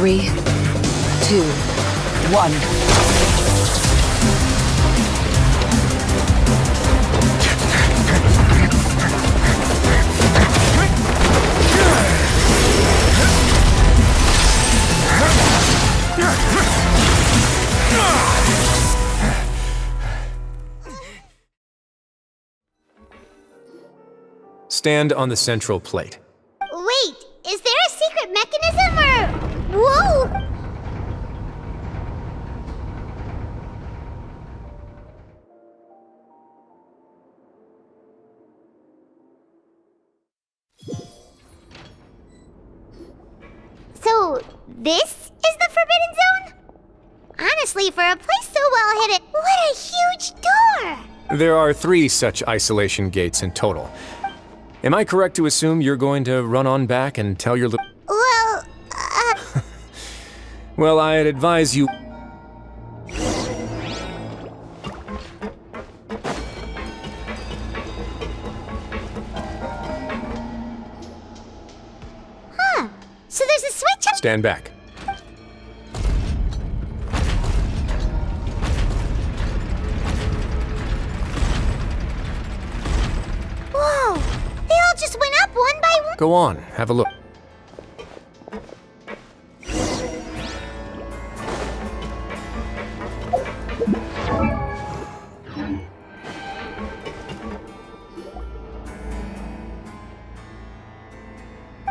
3, 2, 1. Stand on the central plate. Wait, is there a secret mechanism or... Whoa! So, this is the Forbidden Zone? Honestly, for a place so well hidden, what a huge door! There are 3 such isolation gates in total. Am I correct to assume you're going to run on back and tell your Well, Well, I'd advise you... Huh. So there's a switch... Stand back. Whoa! They all just went up one by one? Go on, have a look.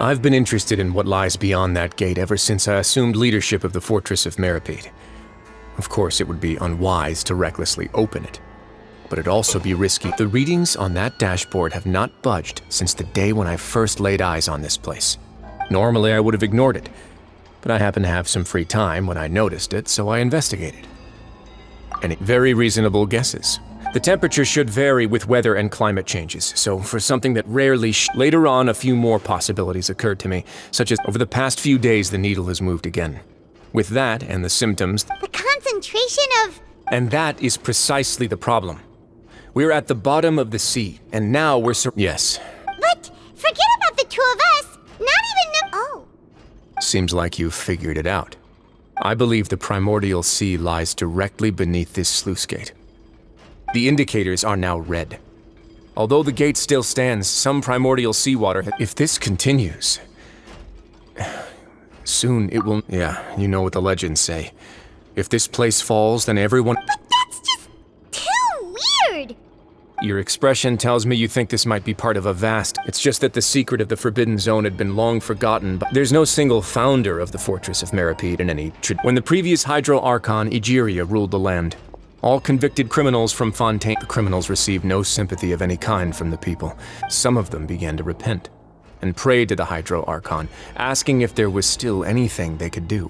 I've been interested in what lies beyond that gate ever since I assumed leadership of the Fortress of Meripede. Of course, it would be unwise to recklessly open it, but it'd also be risky. The readings on that dashboard have not budged since the day when I first laid eyes on this place. Normally, I would have ignored it, but I happened to have some free time when I noticed it, so I investigated. Any very reasonable guesses? The temperature should vary with weather and climate changes, so for something that rarely later on, a few more possibilities occurred to me, such as over the past few days the needle has moved again. With that and the symptoms... The concentration of... And that is precisely the problem. We're at the bottom of the sea, and now we're Yes. But forget about the 2 of us! Not even the... Oh. Seems like you've figured it out. I believe the primordial sea lies directly beneath this sluice gate. The indicators are now red. Although the gate still stands, some primordial seawater... If this continues... Soon it will... Yeah, you know what the legends say. If this place falls, then everyone... But that's just... too weird! Your expression tells me you think this might be part of a vast... It's just that the secret of the Forbidden Zone had been long forgotten, but there's no single founder of the Fortress of Meripede in any... When the previous Hydro Archon, Egeria, ruled the land, all convicted criminals from Fontaine... The criminals received no sympathy of any kind from the people. Some of them began to repent, and prayed to the Hydro Archon, asking if there was still anything they could do.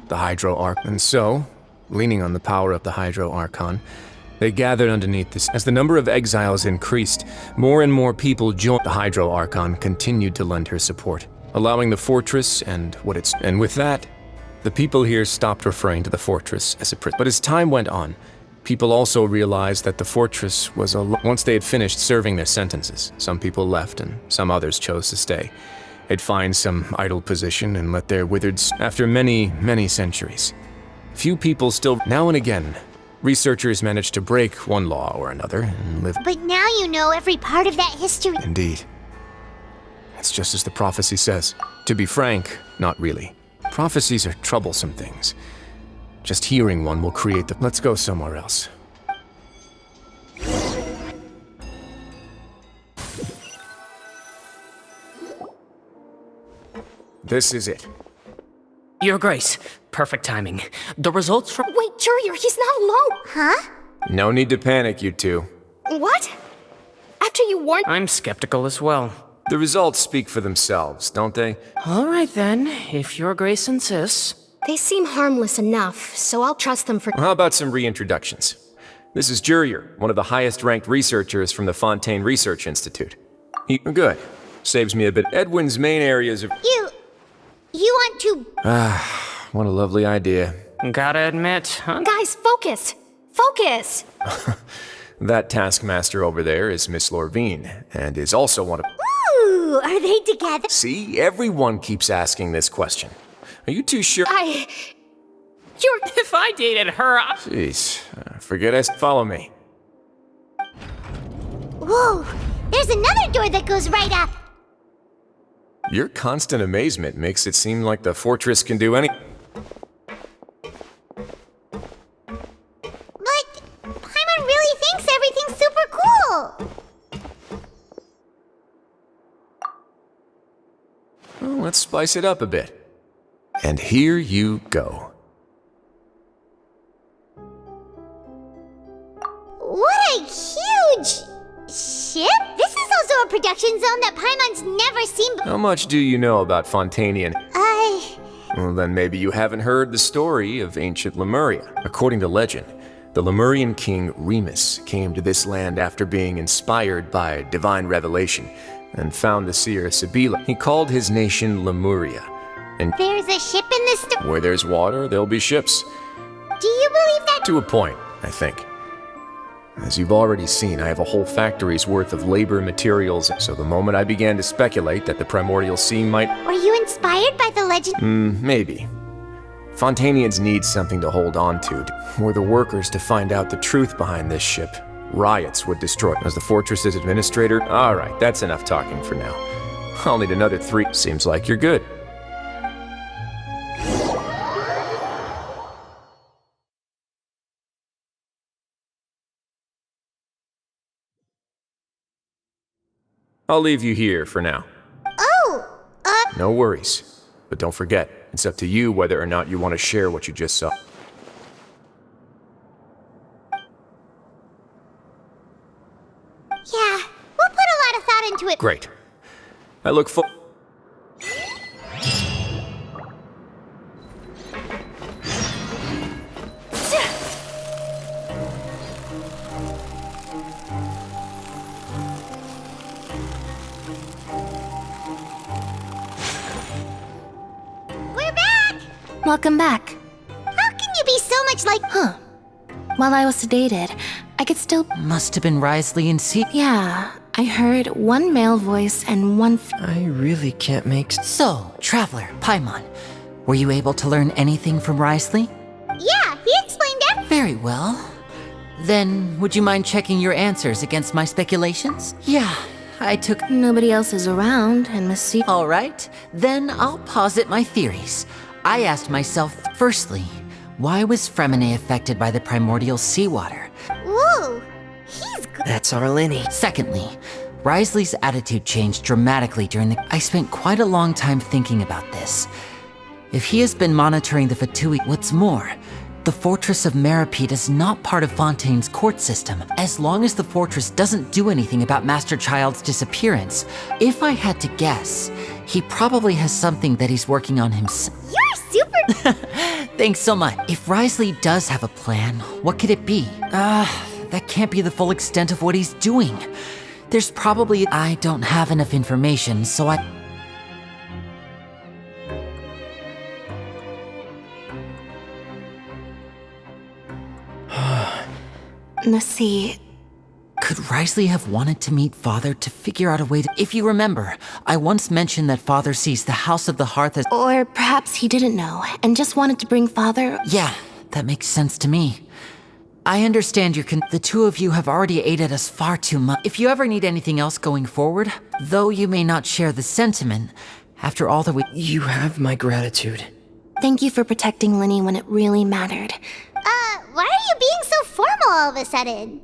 The Hydro Archon... And so, leaning on the power of the Hydro Archon, they gathered underneath this. As the number of exiles increased, more and more people joined. The Hydro Archon continued to lend her support, allowing the fortress and what it's... And with that, the people here stopped referring to the fortress as a prison. But as time went on, people also realized that the fortress was once they had finished serving their sentences, some people left and some others chose to stay. They'd find some idle position and let their withered... After many, many centuries, few people still... Now and again, researchers managed to break one law or another and live... But now you know every part of that history. Indeed. It's just as the prophecy says. To be frank, not really. Prophecies are troublesome things. Just hearing one will create the... Let's go somewhere else. This is it. Your Grace, perfect timing. The results from... Wait, Jurier, he's not alone! Huh? No need to panic, you two. What? After you warned... I'm skeptical as well. The results speak for themselves, don't they? All right then, if Your Grace insists. They seem harmless enough, so I'll trust them for... How about some reintroductions? This is Jurier, one of the highest-ranked researchers from the Fontaine Research Institute. Good. Saves me a bit. Edwin's main areas of... You want to... What a lovely idea. Gotta admit, huh? Guys, focus! Focus! That taskmaster over there is Miss Lorvine, and is also one of... Ooh, are they together? See? Everyone keeps asking this question. Are you too sure? If I dated her, Jeez, forget us. Follow me. Whoa! There's another door that goes right up! Your constant amazement makes it seem like the fortress can do any. But Paimon really thinks everything's super cool! Well, let's spice it up a bit. And here you go. What a huge ship! This is also a production zone that Paimon's never seen before. How much do you know about Fontaine? Well, then maybe you haven't heard the story of ancient Lemuria. According to legend, the Lemurian king Remus came to this land after being inspired by divine revelation and found the seer Sibila. He called his nation Lemuria. And There's a ship in this story. where there's water, there'll be ships. Do you believe that? To a point, I think. As you've already seen, I have a whole factory's worth of labor materials, so the moment I began to speculate that the primordial sea might... Were you inspired by the legend? Maybe. Fontainians need something to hold on to. Were the workers to find out the truth behind this ship, riots would destroy it. As the fortress's administrator, alright, that's enough talking for now. I'll need another 3. Seems like you're good. I'll leave you here for now. Oh, No worries. But don't forget, it's up to you whether or not you want to share what you just saw. yeah. We'll put a lot of thought into it. Great. I look forward. We're back! Welcome back. How can you be so much like... While I was sedated, I could still... Must have been Wriothesley and Yeah, I heard one male voice and one... I really can't make... So, Traveler, Paimon, were you able to learn anything from Wriothesley? Yeah, he explained everything. Very well. Then, would you mind checking your answers against my speculations? Yeah, I took... Nobody else is around, and Miss C... All right, then I'll posit my theories. I asked myself, firstly, why was Freminet affected by the primordial seawater? Whoa, he's good. That's our Lyney. Secondly, Wriothesley's attitude changed dramatically during the... I spent quite a long time thinking about this. If he has been monitoring the Fatui, what's more, the Fortress of Meripede is not part of Fontaine's court system. As long as the fortress doesn't do anything about Master Child's disappearance, if I had to guess, he probably has something that he's working on himself. You're super... Thanks so much. If Wriothesley does have a plan, what could it be? That can't be the full extent of what he's doing. There's probably... I don't have enough information, so I... Nasi... Could Wriothesley have wanted to meet Father to figure out a way to... If you remember, I once mentioned that Father sees the House of the Hearth as... Or perhaps he didn't know, and just wanted to bring Father... Yeah, that makes sense to me. I understand the two of you have already aided us far too much. If you ever need anything else going forward, though you may not share the sentiment, after all that we... You have my gratitude. Thank you for protecting Lyney when it really mattered. Why are you being so formal all of a sudden?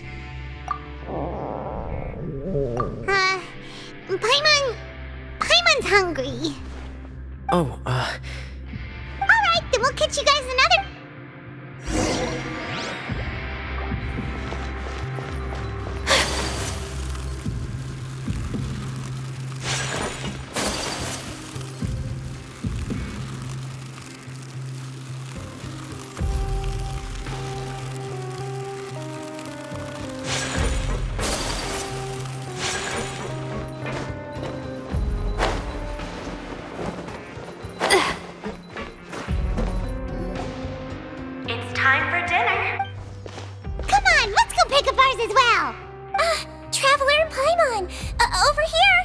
Paimon's hungry. Oh, Alright, then we'll catch you guys another... It's time for dinner. Come on, let's go pick up ours as well! Traveler and Paimon, over here!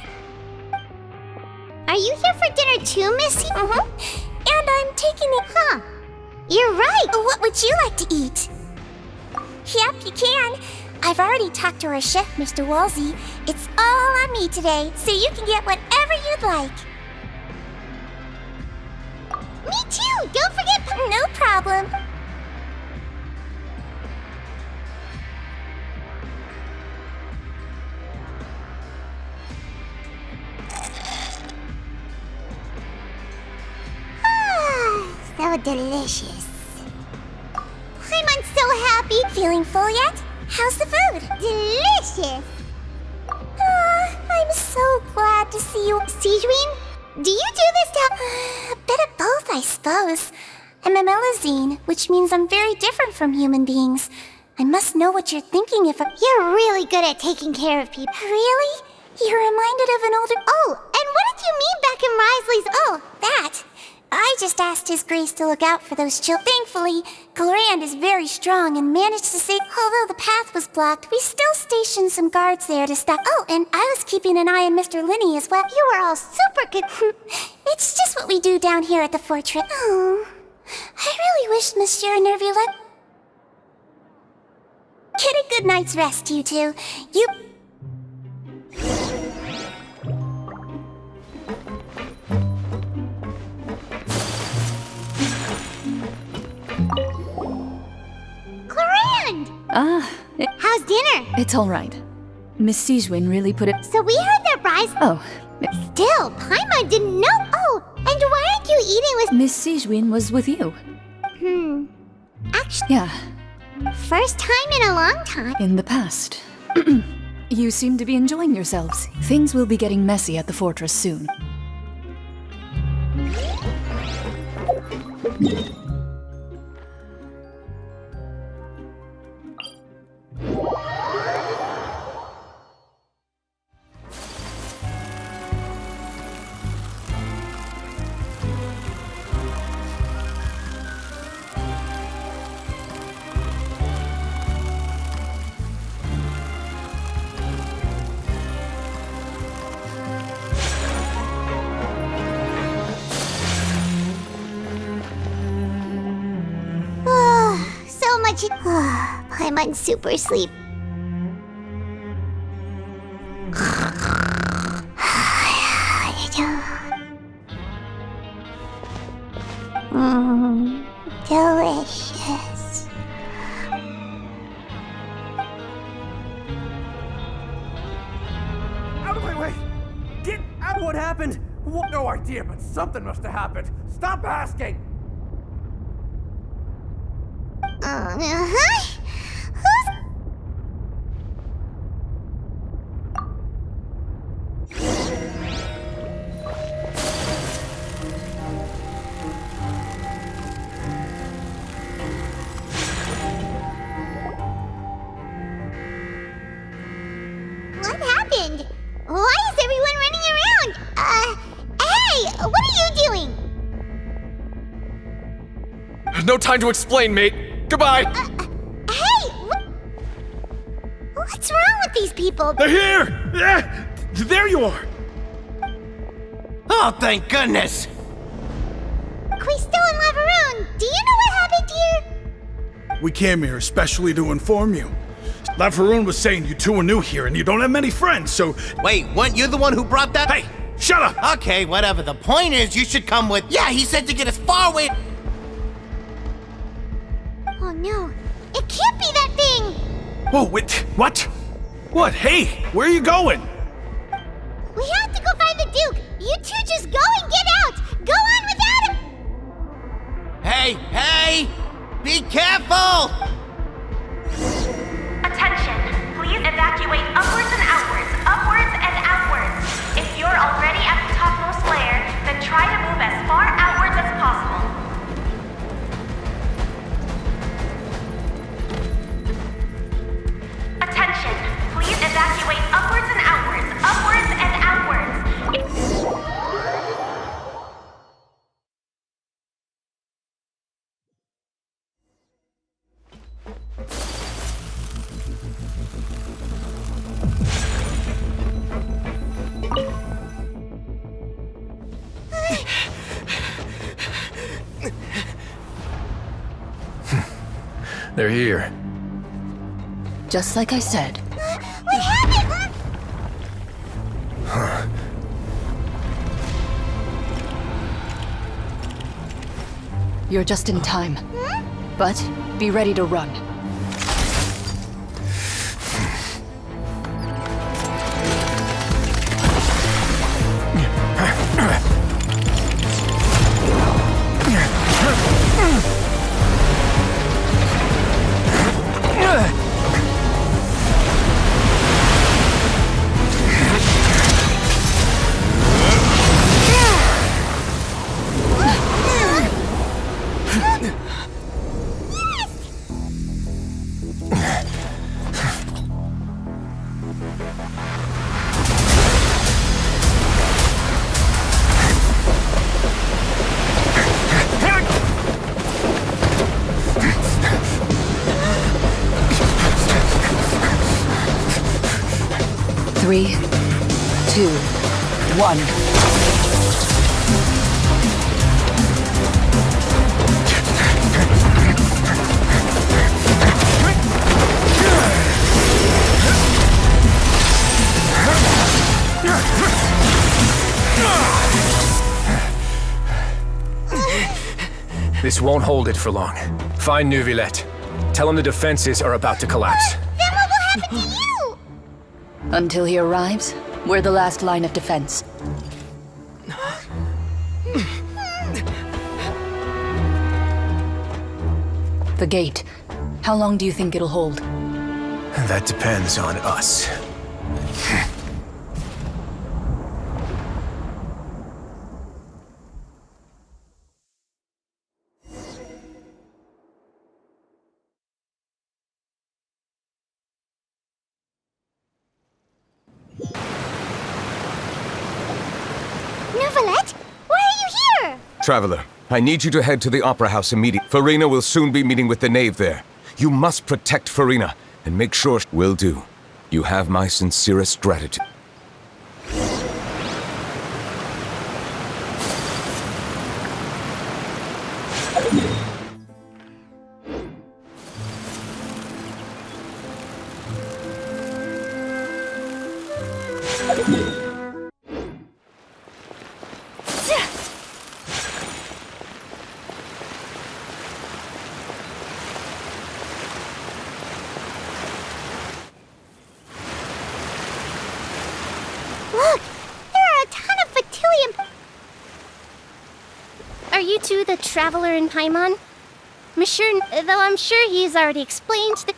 Are you here for dinner too, Missy? And I'm taking it. Huh. You're right. What would you like to eat? Yep, you can. I've already talked to our chef, Mr. Wolsey. It's all on me today, so you can get whatever you'd like. Me too! Don't forget... No problem. So delicious. I'm so happy. Feeling full yet? How's the food? Delicious. I'm so glad to see you. Sigewin, do you do this to... A bit of both, I suppose. I'm a Melusine, which means I'm very different from human beings. I must know what you're thinking if You're really good at taking care of people. Really? You're reminded of an older... Oh, and what did you mean back in Wriothesley's... Oh, that... I just asked His Grace to look out for those children. Thankfully, Glorand is very strong and managed to save... Although the path was blocked, we still stationed some guards there to stop... Oh, and I was keeping an eye on Mr. Lyney as well. You were all super good... It's just what we do down here at the fortress. Oh, I really wish Monsieur Nervula... Get a good night's rest, you two. You... How's dinner? It's all right. Miss Sigewin really put it... So we heard their prize... Oh. Still, Paimon didn't know... Oh, and why aren't you eating with... Miss Sigewin was with you. Actually... Yeah. First time in a long time. In the past. You seem to be enjoying yourselves. Things will be getting messy at the fortress soon. Paimon's super sleep. Delicious. Out of my way! Get out! What happened? No idea, but something must have happened. Stop asking! What happened? Why is everyone running around? Hey! What are you doing? No time to explain, mate. Goodbye! Hey! What's wrong with these people? They're here! Yeah! There you are! Oh, thank goodness! Quisto and Lavaroon, do you know what happened here? We came here especially to inform you. Lavaroon was saying you two are new here and you don't have many friends, so... Wait, weren't you the one who brought that? Hey! Shut up! Okay, whatever. The point is, you should come with... Yeah, he said to get as far away... Oh no, it can't be that thing! Whoa, wait, what? What? Hey, where are you going? We have to go find the Duke! You two just go and get out! Go on without him! Hey! Be careful! Attention, please evacuate upwards and outwards, upwards and outwards. If you're already at the topmost layer, then try to move as far outwards as possible. Attention, please evacuate upwards and outwards, upwards and outwards. They're here. Just like I said. What happened? You're just in time. But be ready to run. Three, 2, 1. This won't hold it for long. Find Neuvillette. Tell him the defenses are about to collapse. Then what will happen to you? Until he arrives, we're the last line of defense. The gate. How long do you think it'll hold? That depends on us. Neuvillette? Why are you here? Traveler, I need you to head to the Opera House immediately. Farina will soon be meeting with the knave there. You must protect Farina, and make sure... Will do. You have my sincerest gratitude. Look! There are a ton of Fatilium... Are you two the Traveler in Paimon? Monsieur, though I'm sure he's already explained the...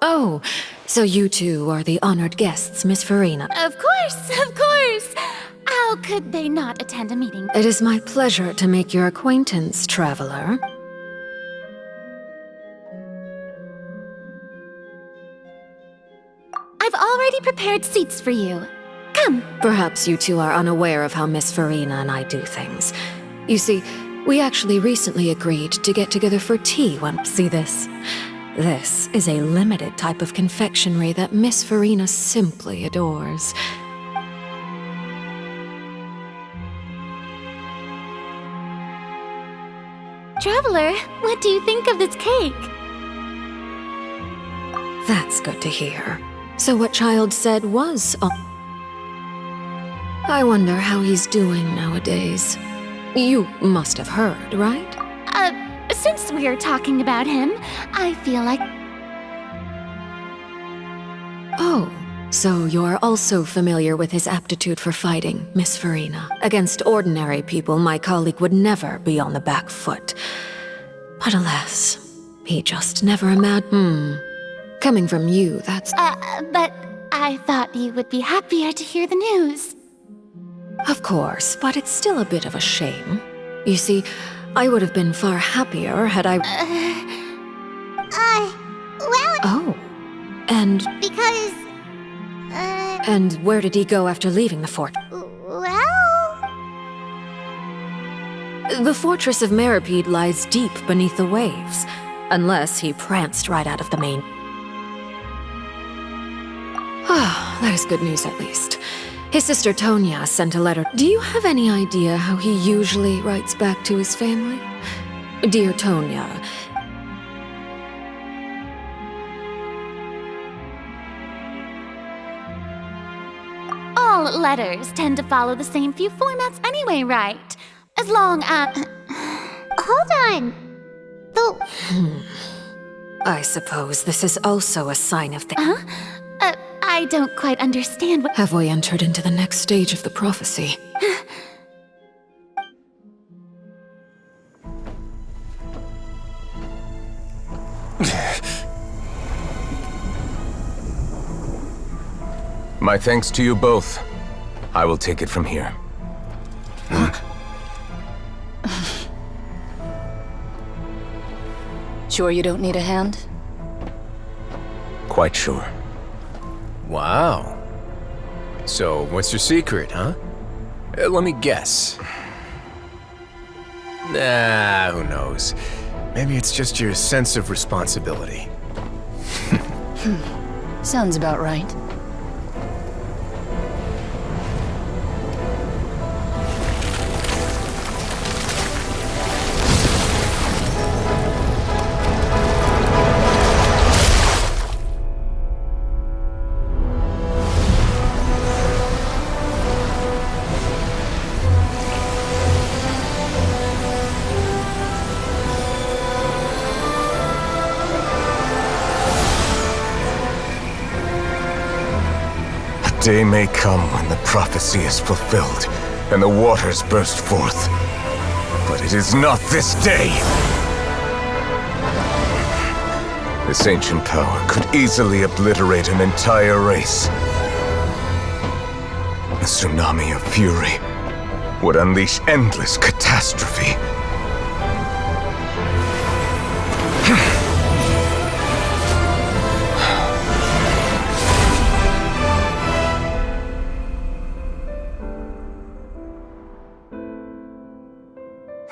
Oh, so you two are the honored guests, Miss Farina. Of course, of course! How could they not attend a meeting? It is my pleasure to make your acquaintance, traveler. I've already prepared seats for you. Come. Perhaps you two are unaware of how Miss Farina and I do things. You see, we actually recently agreed to get together for tea one. See this? This is a limited type of confectionery that Miss Farina simply adores. Traveler, what do you think of this cake? That's good to hear. So what Child said was... I wonder how he's doing nowadays. You must have heard, right? Since we're talking about him, I feel like... Oh, so you're also familiar with his aptitude for fighting, Miss Farina. Against ordinary people, my colleague would never be on the back foot. But alas, he just never imagined... Coming from you, that's... but I thought you would be happier to hear the news. Of course, but it's still a bit of a shame. You see, I would have been far happier had I... well... Oh, and... Because... And where did he go after leaving the fort? Well... The fortress of Meripede lies deep beneath the waves, unless he pranced right out of the main... Ah, that is good news at least. His sister Tonya sent a letter. Do you have any idea how he usually writes back to his family? Dear Tonya... All letters tend to follow the same few formats anyway, right? As long as... Hold on. I suppose this is also a sign of the... Huh? I don't quite understand what... Have we entered into the next stage of the prophecy? My thanks to you both. I will take it from here. Sure you don't need a hand? Quite sure. Wow. So, what's your secret, huh? Let me guess. Nah, who knows? Maybe it's just your sense of responsibility. Sounds about right. Day may come when the prophecy is fulfilled, and the waters burst forth. But it is not this day! This ancient power could easily obliterate an entire race. A tsunami of fury would unleash endless catastrophe.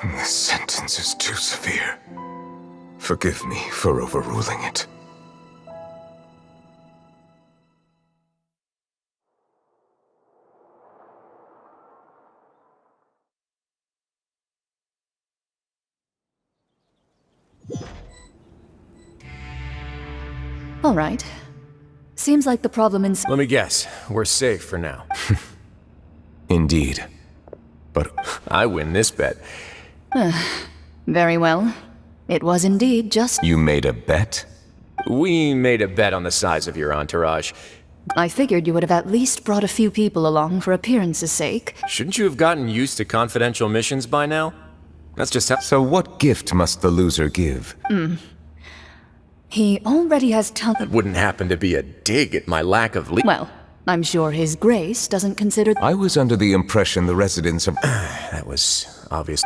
This sentence is too severe. Forgive me for overruling it. All right. Seems like the problem in... Let me guess. We're safe for now. Indeed. But I win this bet. Very well. It was indeed just... You made a bet? We made a bet on the size of your entourage. I figured you would have at least brought a few people along for appearance's sake. Shouldn't you have gotten used to confidential missions by now? That's just how... So what gift must the loser give? He already has That wouldn't happen to be a dig at my lack of Well, I'm sure His Grace doesn't consider... I was under the impression the residents of... That was obvious.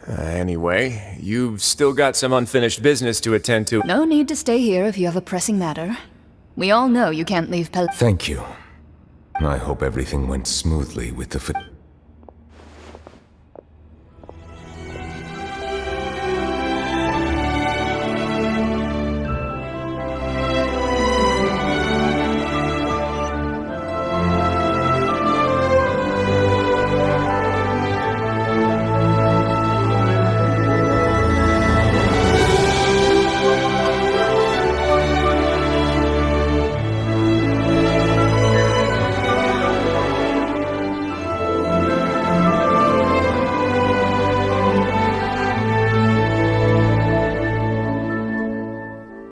Anyway, you've still got some unfinished business to attend to. No need to stay here if you have a pressing matter. We all know you can't leave Thank you. I hope everything went smoothly with the